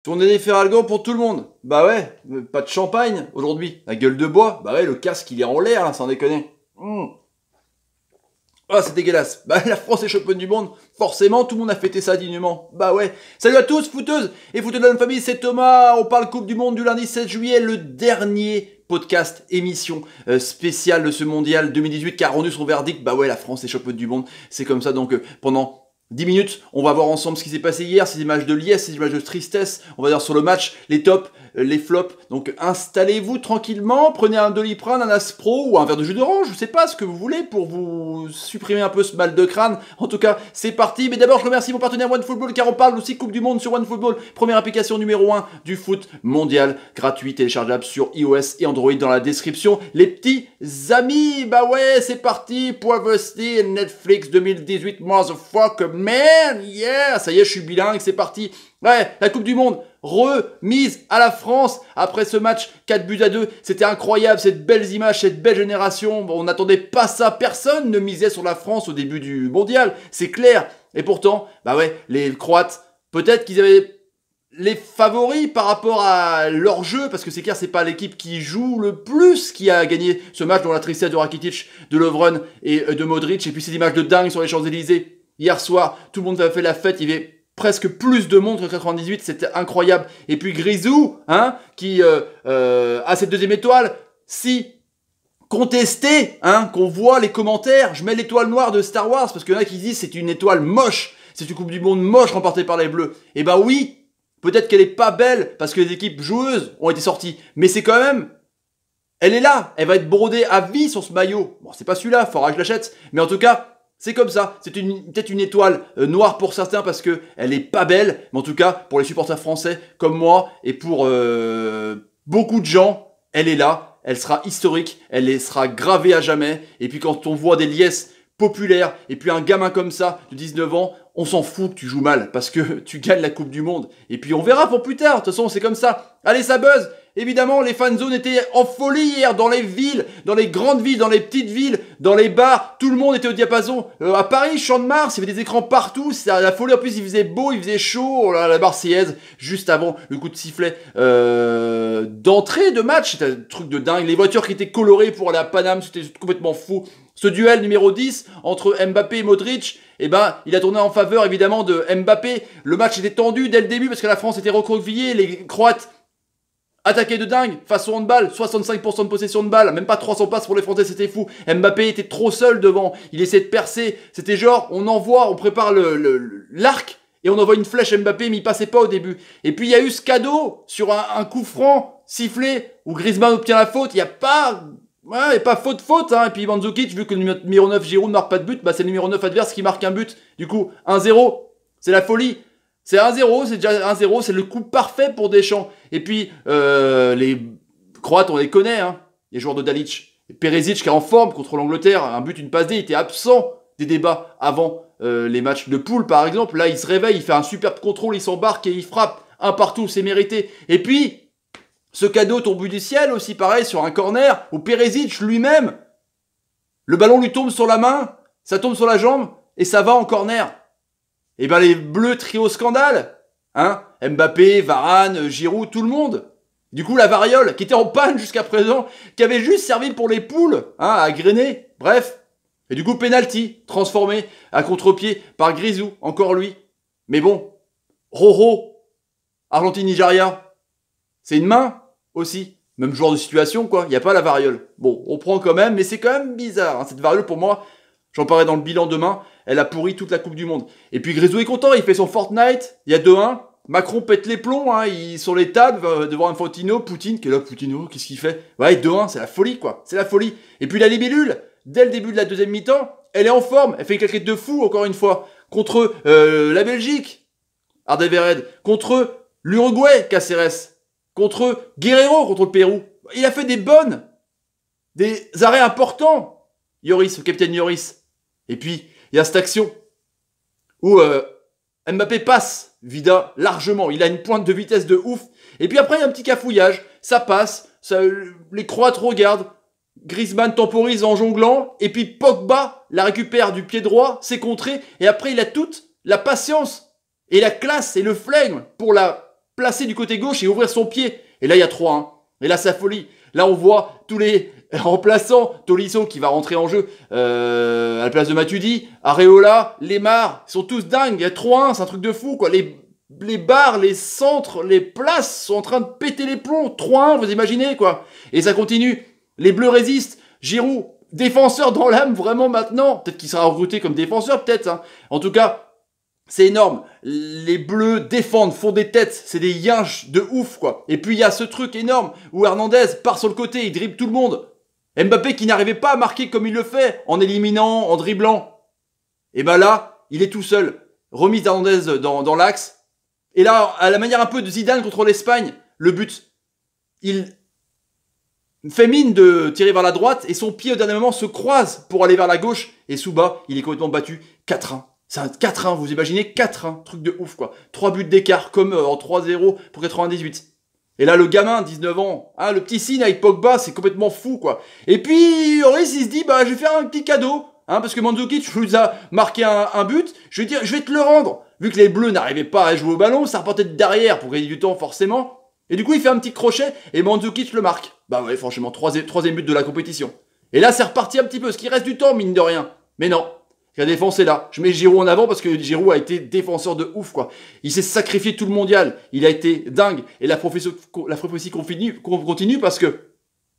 Tournée des Feralgan pour tout le monde. Bah ouais, pas de champagne aujourd'hui. La gueule de bois. Bah ouais, le casque il est en l'air là, sans déconner. Ah, c'est dégueulasse. Bah la France est championne du monde. Forcément, tout le monde a fêté ça dignement. Bah ouais. Salut à tous, footeuses et footeux de la même famille, c'est Thomas. On parle Coupe du Monde du lundi 7 juillet, le dernier podcast, émission spéciale de ce mondial 2018 qui a rendu son verdict. Bah ouais, la France est championne du monde. C'est comme ça, donc pendant 10 minutes, on va voir ensemble ce qui s'est passé hier, ces images de liesse, ces images de tristesse, on va dire sur le match, les tops, les flops. Donc installez-vous tranquillement, prenez un Doliprane, un Aspro ou un verre de jus d'orange, je sais pas ce que vous voulez pour vous supprimer un peu ce mal de crâne. En tout cas, c'est parti. Mais d'abord, je remercie mon partenaire OneFootball car on parle aussi Coupe du Monde sur OneFootball, première application numéro 1 du foot mondial, gratuit, téléchargeable sur iOS et Android dans la description. Les petits amis, bah ouais, c'est parti, Poivesti, Netflix 2018, motherfucker. Man, yeah, ça y est, je suis bilingue, c'est parti. Ouais, la Coupe du Monde remise à la France après ce match 4-2. C'était incroyable, cette belle image, cette belle génération. Bon, on n'attendait pas ça, personne ne misait sur la France au début du mondial, c'est clair. Et pourtant, bah ouais, les Croates, peut-être qu'ils avaient les favoris par rapport à leur jeu, parce que c'est clair, c'est pas l'équipe qui joue le plus qui a gagné ce match, dont la tristesse de Rakitic, de Lovren et de Modric, et puis ces images de dingue sur les Champs-Élysées. Hier soir, tout le monde a fait la fête, il y avait presque plus de monde que 98, c'était incroyable. Et puis Grisou, hein, qui a cette deuxième étoile, si contesté, hein, qu'on voit les commentaires, je mets l'étoile noire de Star Wars, parce qu'il y en a qui disent c'est une étoile moche, c'est une Coupe du Monde moche remportée par les Bleus. Et bah oui, peut-être qu'elle est pas belle, parce que les équipes joueuses ont été sorties, mais c'est quand même... Elle est là, elle va être brodée à vie sur ce maillot. Bon, c'est pas celui-là, faudra que je l'achète, mais en tout cas... C'est comme ça, c'est peut-être une étoile noire pour certains parce que elle est pas belle, mais en tout cas pour les supporters français comme moi et pour beaucoup de gens, elle est là, elle sera historique, elle sera gravée à jamais. Et puis quand on voit des liesses populaires et puis un gamin comme ça de 19 ans, on s'en fout que tu joues mal parce que tu gagnes la Coupe du Monde. Et puis on verra pour plus tard, de toute façon c'est comme ça. Allez, ça buzz. Évidemment, les fanzones étaient en folie hier dans les villes, dans les grandes villes, dans les petites villes, dans les bars. Tout le monde était au diapason. À Paris, Champ de Mars, il y avait des écrans partout. C'est la folie. En plus, il faisait beau, il faisait chaud. Oh là, la Marseillaise, juste avant le coup de sifflet d'entrée de match. C'était un truc de dingue. Les voitures qui étaient colorées pour aller à Paname, c'était complètement fou. Ce duel numéro 10 entre Mbappé et Modric, eh ben, il a tourné en faveur évidemment de Mbappé. Le match était tendu dès le début parce que la France était recroquevillée. Les Croates attaqué de dingue, façon handball, 65% de possession de balle, même pas 300 passes pour les Français, c'était fou. Mbappé était trop seul devant, il essayait de percer, c'était genre, on envoie, on prépare l'arc, et on envoie une flèche Mbappé, mais il passait pas au début. Et puis il y a eu ce cadeau, sur un coup franc, sifflé, où Griezmann obtient la faute, il y a pas faute, hein. Et puis Mandzukic, vu que le numéro 9 Giroud ne marque pas de but, bah c'est le numéro 9 adverse qui marque un but. Du coup, 1-0, c'est la folie. C'est 1-0, c'est déjà 1-0, c'est le coup parfait pour Deschamps. Et puis, les Croates, on les connaît, hein, les joueurs de Dalic. Et Perisic qui est en forme contre l'Angleterre, un but, une passe D, il était absent des débats avant les matchs de poule, par exemple. Là, il se réveille, il fait un superbe contrôle, il s'embarque et il frappe un partout, c'est mérité. Et puis, ce cadeau tombé du ciel aussi, pareil, sur un corner, où Perisic lui-même, le ballon lui tombe sur la main, ça tombe sur la jambe, et ça va en corner. Et ben les Bleus trio scandale, hein, Mbappé, Varane, Giroud, tout le monde. Du coup la variole qui était en panne jusqu'à présent, qui avait juste servi pour les poules, hein, à grainer, bref. Et du coup penalty, transformé à contre-pied par Grisou, encore lui. Mais bon, Roro, Argentine-Nigeria, c'est une main aussi. Même joueur de situation quoi, il n'y a pas la variole. Bon, on prend quand même, mais c'est quand même bizarre, hein, cette variole pour moi. J'en parlerai dans le bilan demain. Elle a pourri toute la Coupe du Monde. Et puis Grisou est content, il fait son Fortnite. Il y a 2-1. Macron pète les plombs, hein. Il sur les tables devant Infantino. Poutine, qui est là, Poutine, qu'est-ce qu'il fait? Ouais, 2-1, c'est la folie, quoi. C'est la folie. Et puis la libellule, dès le début de la deuxième mi-temps, elle est en forme. Elle fait une claquette de fou, encore une fois. Contre la Belgique, Ardeveren. Contre l'Uruguay, Caceres. Contre Guerrero, contre le Pérou. Il a fait des arrêts importants. Lloris, le capitaine Lloris. Et puis, il y a cette action où Mbappé passe Vida largement. Il a une pointe de vitesse de ouf. Et puis après, il y a un petit cafouillage. Ça passe. Les Croates regardent. Griezmann temporise en jonglant. Et puis Pogba la récupère du pied droit. C'est contré. Et après, il a toute la patience et la classe et le flegme pour la placer du côté gauche et ouvrir son pied. Et là, il y a 3-1. Et là, c'est la folie. Là, on voit tous les remplaçants. Tolisso qui va rentrer en jeu à la place de Matuidi. Areola, Lemar, ils sont tous dingues. Il y a 3-1, c'est un truc de fou, quoi. Les barres, les centres, les places sont en train de péter les plombs. 3-1, vous imaginez, quoi. Et ça continue. Les Bleus résistent. Giroud, défenseur dans l'âme, vraiment maintenant. Peut-être qu'il sera recruté comme défenseur, peut-être. Hein. En tout cas, c'est énorme. Les Bleus défendent, font des têtes. C'est des yinches de ouf, quoi. Et puis, il y a ce truc énorme où Hernandez part sur le côté, il dribble tout le monde. Mbappé qui n'arrivait pas à marquer comme il le fait, en éliminant, en dribblant. Et ben là, il est tout seul. Remise d'Hernandez dans l'axe. Et là, à la manière un peu de Zidane contre l'Espagne, le but, il fait mine de tirer vers la droite et son pied au dernier moment se croise pour aller vers la gauche. Et Souba, il est complètement battu. 4-1. C'est un 4-1, vous imaginez 4-1, truc de ouf quoi. 3 buts d'écart comme en 3-0 pour 98. Et là, le gamin, 19 ans, hein, le petit signe avec Pogba, c'est complètement fou, quoi. Et puis, Lloris, il se dit, bah, je vais faire un petit cadeau, hein, parce que Mandzukic nous a marqué un but, je vais dire, je vais te le rendre. Vu que les Bleus n'arrivaient pas à jouer au ballon, ça repartait de derrière pour gagner du temps, forcément. Et du coup, il fait un petit crochet, et Mandzukic le marque. Bah ouais, franchement, troisième but de la compétition. Et là, c'est reparti un petit peu, ce qui reste du temps, mine de rien. Mais non. La défense est là. Je mets Giroud en avant parce que Giroud a été défenseur de ouf, quoi. Il s'est sacrifié tout le mondial. Il a été dingue. Et la prophétie continue parce que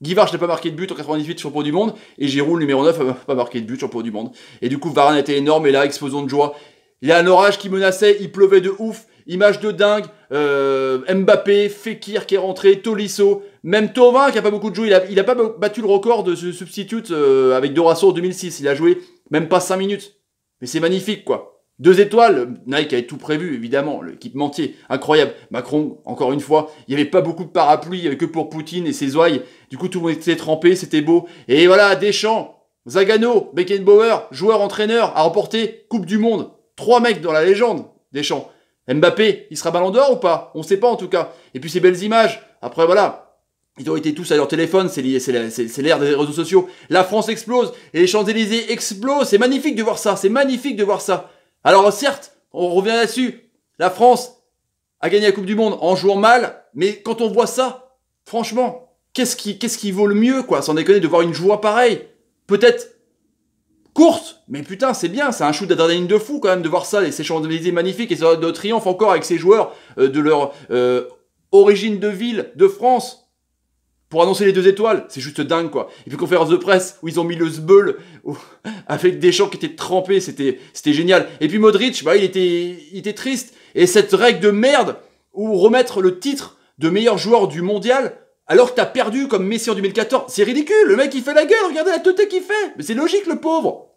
Guivarch n'a pas marqué de but en 98 champion du monde. Et Giroud, le numéro 9, n'a pas marqué de but champion du monde. Et du coup, Varane a été énorme. Et là, explosion de joie. Il y a un orage qui menaçait. Il pleuvait de ouf. Image de dingue. Mbappé, Fekir qui est rentré, Tolisso. Même Thauvin qui a pas beaucoup de joué. Il a pas battu le record de ce substitute avec Dorasso en 2006. Il a joué même pas 5 minutes. Mais c'est magnifique, quoi. 2 étoiles, Nike avait tout prévu, évidemment, l'équipementier, incroyable. Macron, encore une fois, il n'y avait pas beaucoup de parapluies, il n'y avait que pour Poutine et ses ouailles. Du coup, tout le monde était trempé, c'était beau. Et voilà, Deschamps, Zagano, Beckenbauer, joueur-entraîneur, a remporté Coupe du Monde. 3 mecs dans la légende, Deschamps. Mbappé, il sera Ballon d'Or ou pas? On sait pas, en tout cas. Et puis, ces belles images. Après, voilà. Ils ont été tous à leur téléphone, c'est l'ère des réseaux sociaux. La France explose, et les Champs-Élysées explosent. C'est magnifique de voir ça, c'est magnifique de voir ça. Alors certes, on revient là-dessus. La France a gagné la Coupe du Monde en jouant mal, mais quand on voit ça, franchement, qu'est-ce qui vaut le mieux, quoi, sans déconner, de voir une joie pareille? Peut-être courte, mais putain, c'est bien, c'est un shoot d'adrénaline de fou, quand même, de voir ça, et ces Champs-Élysées magnifiques, et ça de triomphe encore avec ces joueurs de leur origine de ville, de France, pour annoncer les 2 étoiles, c'est juste dingue, quoi. Et puis conférence de presse, où ils ont mis le sbeul, avec Deschamps qui était trempé, c'était génial. Et puis Modric, bah, il était triste. Et cette règle de merde, où remettre le titre de meilleur joueur du mondial, alors que t'as perdu comme Messi en 2014, c'est ridicule, le mec il fait la gueule, regardez la teuté qu'il fait. Mais c'est logique, le pauvre.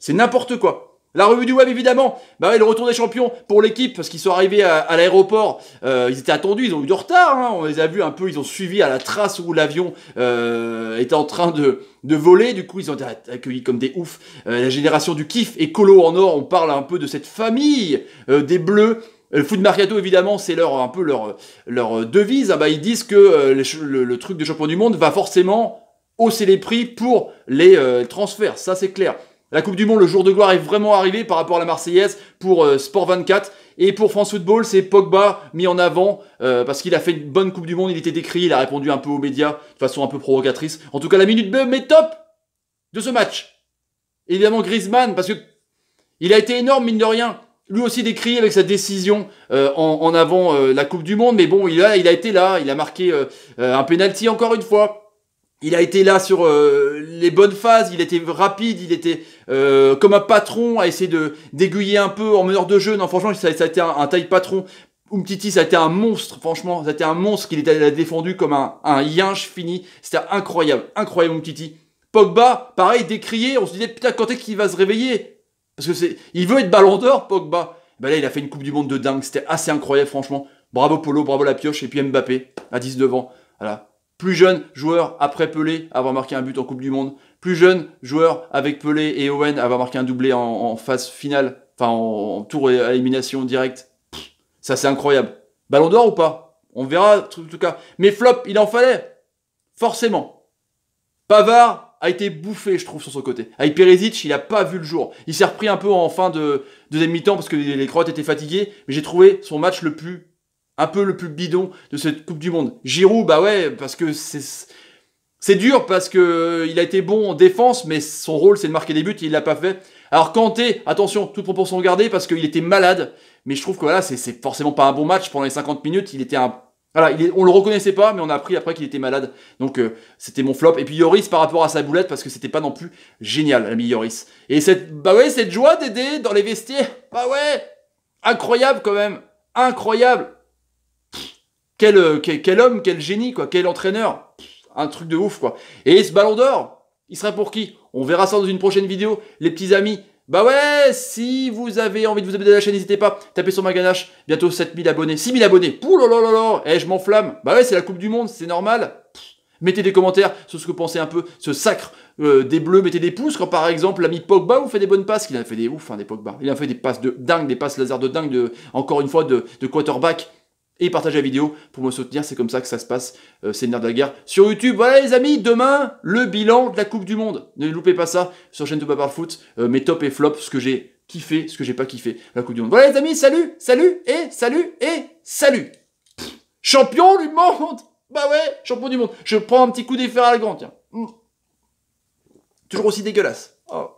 C'est n'importe quoi. La revue du web, évidemment. Bah ouais, le retour des champions pour l'équipe, parce qu'ils sont arrivés à l'aéroport. Ils étaient attendus, ils ont eu du retard. Hein. On les a vus un peu, ils ont suivi à la trace où l'avion était en train de voler. Du coup, ils ont été accueillis comme des oufs. La génération du kiff écolo en or, on parle un peu de cette famille des Bleus. Le foot mercato, évidemment, c'est un peu leur devise. Ah bah, ils disent que le truc de champion du monde va forcément hausser les prix pour les transferts. Ça, c'est clair. La Coupe du Monde, le jour de gloire est vraiment arrivé par rapport à la Marseillaise pour Sport 24. Et pour France Football, c'est Pogba mis en avant parce qu'il a fait une bonne Coupe du Monde, il était décrié, il a répondu un peu aux médias de façon un peu provocatrice. En tout cas, la minute mais top de ce match. Évidemment, Griezmann, parce que il a été énorme, mine de rien. Lui aussi décrié avec sa décision en avant la Coupe du Monde. Mais bon, il a été là, il a marqué un penalty encore une fois. Il a été là sur les bonnes phases, il était rapide, il était comme un patron à essayer d'aiguiller un peu en meneur de jeu. Non, franchement, ça a été un taille patron. Umtiti, ça a été un monstre, franchement. Ça a été un monstre qu'il a défendu comme un yinche fini. C'était incroyable, incroyable Umtiti. Pogba, pareil, décrié. On se disait, putain, quand est-ce qu'il va se réveiller? Parce que il veut être Ballon d'Or, Pogba. Ben là, il a fait une Coupe du Monde de dingue. C'était assez incroyable, franchement. Bravo Polo, bravo la pioche. Et puis Mbappé, à 19 ans. Voilà. Plus jeune joueur après Pelé à avoir marqué un but en Coupe du Monde. Plus jeune joueur avec Pelé et Owen à avoir marqué un doublé en phase finale. Enfin, en tour à élimination directe. Ça, c'est incroyable. Ballon d'Or ou pas? On verra, en tout cas. Mais flop, il en fallait. Forcément. Pavard a été bouffé, je trouve, sur son côté. Avec Perisic, il a pas vu le jour. Il s'est repris un peu en fin de deuxième mi-temps parce que les Croates étaient fatigués. Mais j'ai trouvé son match le plus un peu le plus bidon de cette Coupe du Monde. Giroud, bah ouais, parce que c'est dur, parce que il a été bon en défense, mais son rôle c'est de marquer des buts, et il l'a pas fait. Alors Kanté, attention, toute proportion gardée, parce qu'il était malade, mais je trouve que voilà, c'est forcément pas un bon match pendant les 50 minutes, il était un... Voilà, on le reconnaissait pas, mais on a appris après qu'il était malade. Donc c'était mon flop. Et puis Yoris par rapport à sa boulette, parce que c'était pas non plus génial, l'ami Yoris. Et cette joie d'aider dans les vestiaires, bah ouais, incroyable quand même, incroyable. Quel homme, quel génie, quoi, quel entraîneur. Un truc de ouf, quoi. Et ce ballon d'or, il serait pour qui? On verra ça dans une prochaine vidéo, les petits amis. Bah ouais, si vous avez envie de vous abonner à la chaîne, n'hésitez pas, tapez sur ma ganache, bientôt 7000 abonnés, 6000 abonnés, pouh là là là là, eh, je m'enflamme, bah ouais, c'est la Coupe du Monde, c'est normal. Mettez des commentaires sur ce que vous pensez un peu, ce sacre des Bleus, mettez des pouces quand par exemple l'ami Pogba vous fait des bonnes passes, qu'il a fait des ouf, hein, des Pogba, il a fait des passes de dingue, des passes laser de dingue, encore une fois, de quarterback. Et partagez la vidéo pour me soutenir, c'est comme ça que ça se passe, c'est le nerf de la guerre. Sur YouTube, voilà les amis, demain, le bilan de la Coupe du Monde. Ne loupez pas ça sur chaîne Thomas Parle Foot, mes top et flops, ce que j'ai kiffé, ce que j'ai pas kiffé, la Coupe du Monde. Voilà les amis, salut, salut, et salut, et salut. Champion du monde. Bah ouais, champion du monde. Je prends un petit coup d'effet à la grande, tiens. Toujours aussi dégueulasse. Oh.